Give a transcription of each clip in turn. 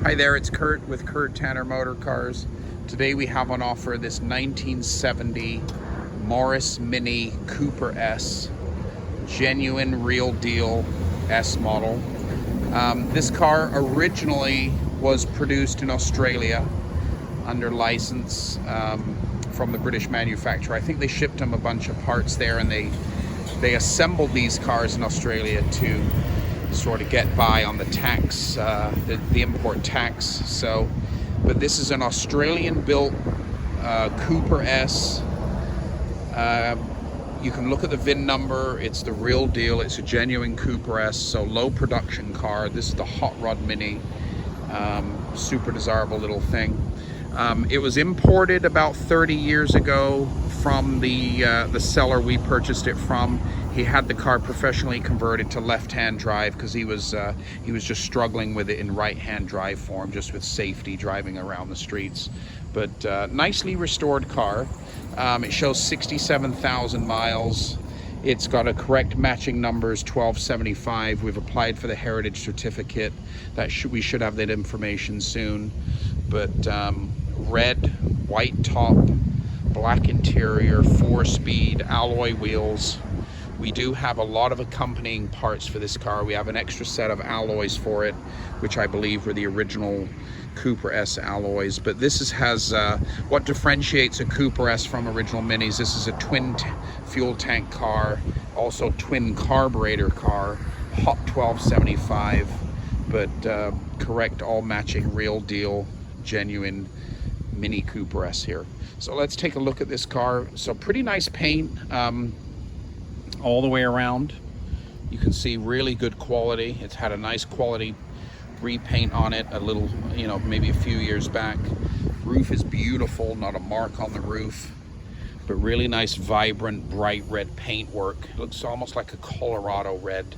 Hi there, it's Kurt with Kurt Tanner Motor Cars. Today we have on offer this 1970 Morris Mini Cooper S, genuine real deal S model. This car originally was produced in Australia under license from the British manufacturer. I think they shipped them a bunch of parts there, and they assembled these cars in Australia to sort of get by on the tax, the import tax. So, but this is an Australian-built Cooper S. You can look at the VIN number. It's the real deal. It's a genuine Cooper S. So low production car. This is the Hot Rod Mini. Super desirable little thing. It was imported about 30 years ago from the seller we purchased it from. He had the car professionally converted to left-hand drive because he was just struggling with it in right-hand drive form, just with safety driving around the streets. But nicely restored car. It shows 67,000 miles. It's got a correct matching numbers, 1275. We've applied for the heritage certificate. We should have that information soon. But red, white top, black interior, 4-speed, alloy wheels. We do have a lot of accompanying parts for this car. We have an extra set of alloys for it, which I believe were the original Cooper S alloys. But this has what differentiates a Cooper S from original Minis. This is a twin fuel tank car, also twin carburetor car, hot 1275, but correct, all matching, real deal, genuine Mini Cooper S here. So let's take a look at this car. So pretty nice paint all the way around. You can see really good quality. It's had a nice quality repaint on it a little, maybe a few years back. Roof is beautiful, not a mark on the roof, but really nice, vibrant, bright red paint work. It looks almost like a Colorado red,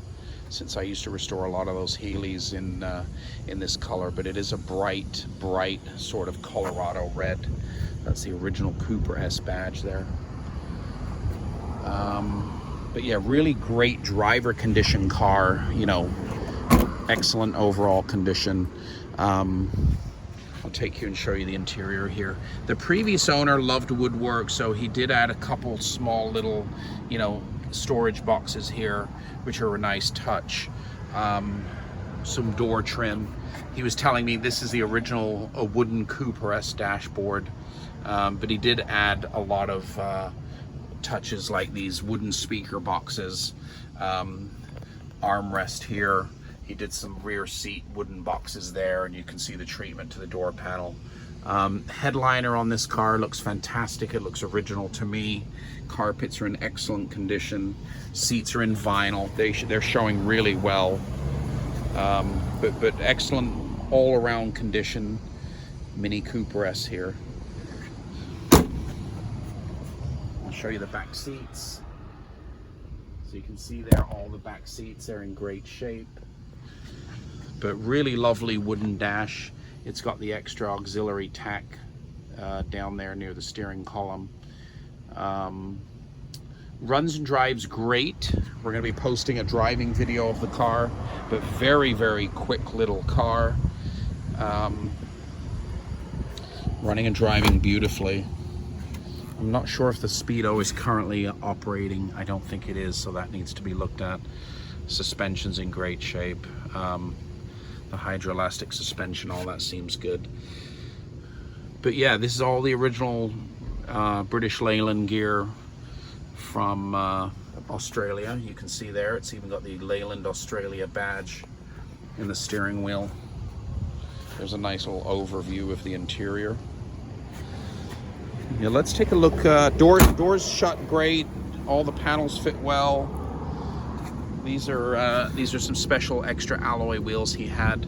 since I used to restore a lot of those Healey's in this color, but it is a bright sort of Colorado red. That's the original Cooper S badge there. But yeah, really great driver condition car, excellent overall condition. I'll take you and show you the interior here. The previous owner loved woodwork, so he did add a couple small little, storage boxes here, which are a nice touch. Some door trim. He was telling me this is the original wooden Cooper S dashboard, but he did add a lot of touches like these wooden speaker boxes, armrest here. He did some rear seat wooden boxes there, and you can see the treatment to the door panel. Headliner on this car looks fantastic. It looks original to me. Carpets are in excellent condition. Seats are in vinyl. They're showing really well. But excellent all-around condition Mini Cooper S here. I'll show you the back seats. So you can see there, all the back seats are in great shape. But really lovely wooden dash. It's got the extra auxiliary tack down there near the steering column. Runs and drives great. We're going to be posting a driving video of the car, but very quick little car. Running and driving beautifully. I'm not sure if the Speedo is currently operating. I don't think it is, so that needs to be looked at. Suspension's in great shape. The hydroelastic suspension, all that seems good. But yeah, this is all the original British Leyland gear from Australia. You can see there, it's even got the Leyland Australia badge in the steering wheel. There's a nice little overview of the interior. Yeah, let's take a look. Doors shut great. All the panels fit well. These are some special extra alloy wheels he had,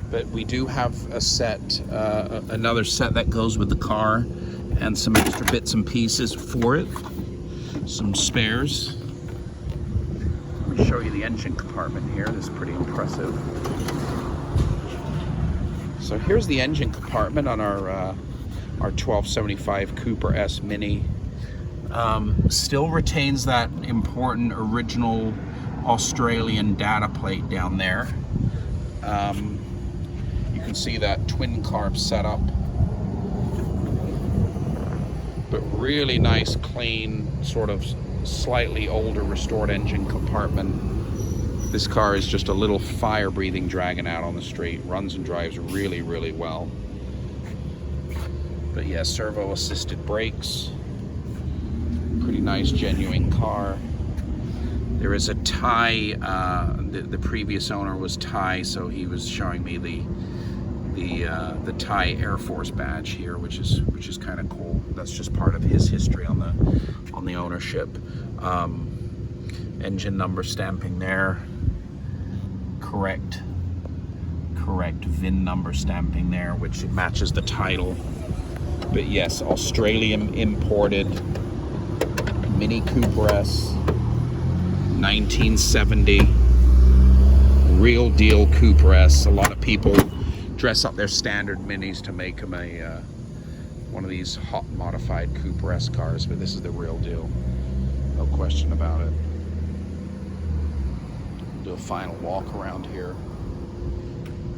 but we do have a set, another set that goes with the car, and some extra bits and pieces for it. Some spares. Let me show you the engine compartment here. This is pretty impressive. So here's the engine compartment on our 1275 Cooper S Mini. Still retains that important original Australian data plate down there. You can see that twin carb setup. But really nice, clean, sort of slightly older restored engine compartment. This car is just a little fire-breathing dragon out on the street. Runs and drives really, really well. But yeah, servo-assisted brakes. Pretty nice, genuine car. There is a Thai, the previous owner was Thai, so he was showing me the Thai Air Force badge here, which is kind of cool. That's just part of his history on the ownership. Engine number stamping there. Correct VIN number stamping there, which matches the title. But yes, Australian imported Mini Cooper S, 1970, real deal Cooper S. A lot of people dress up their standard Minis to make them one of these hot modified Cooper S cars, but this is the real deal, no question about it. Do a final walk around here.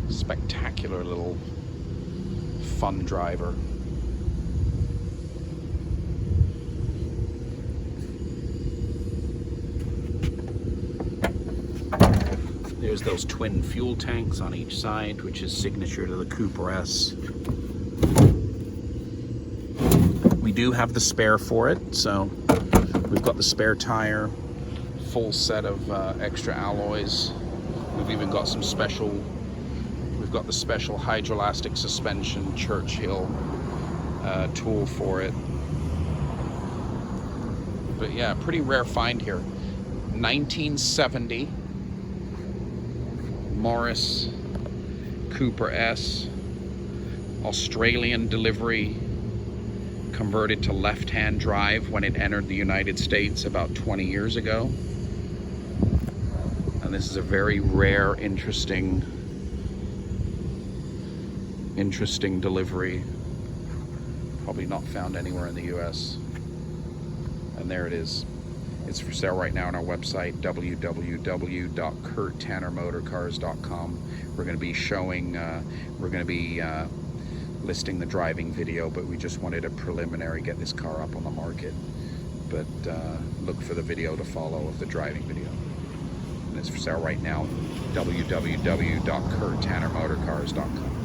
Spectacular little fun driver. There's those twin fuel tanks on each side, which is signature to the Cooper S. We do have the spare for it, so we've got the spare tire, full set of extra alloys. We've even got some special, we've got the special hydroelastic suspension Churchill tool for it. But yeah, pretty rare find here. 1970 Morris Cooper S, Australian delivery, converted to left-hand drive when it entered the United States about 20 years ago. And this is a very rare, interesting delivery. Probably not found anywhere in the US. And there it is. It's for sale right now on our website, www.kurttannermotorcars.com. We're going to be showing, listing the driving video, but we just wanted a preliminary get this car up on the market. But look for the video to follow of the driving video. And it's for sale right now, www.kurttannermotorcars.com.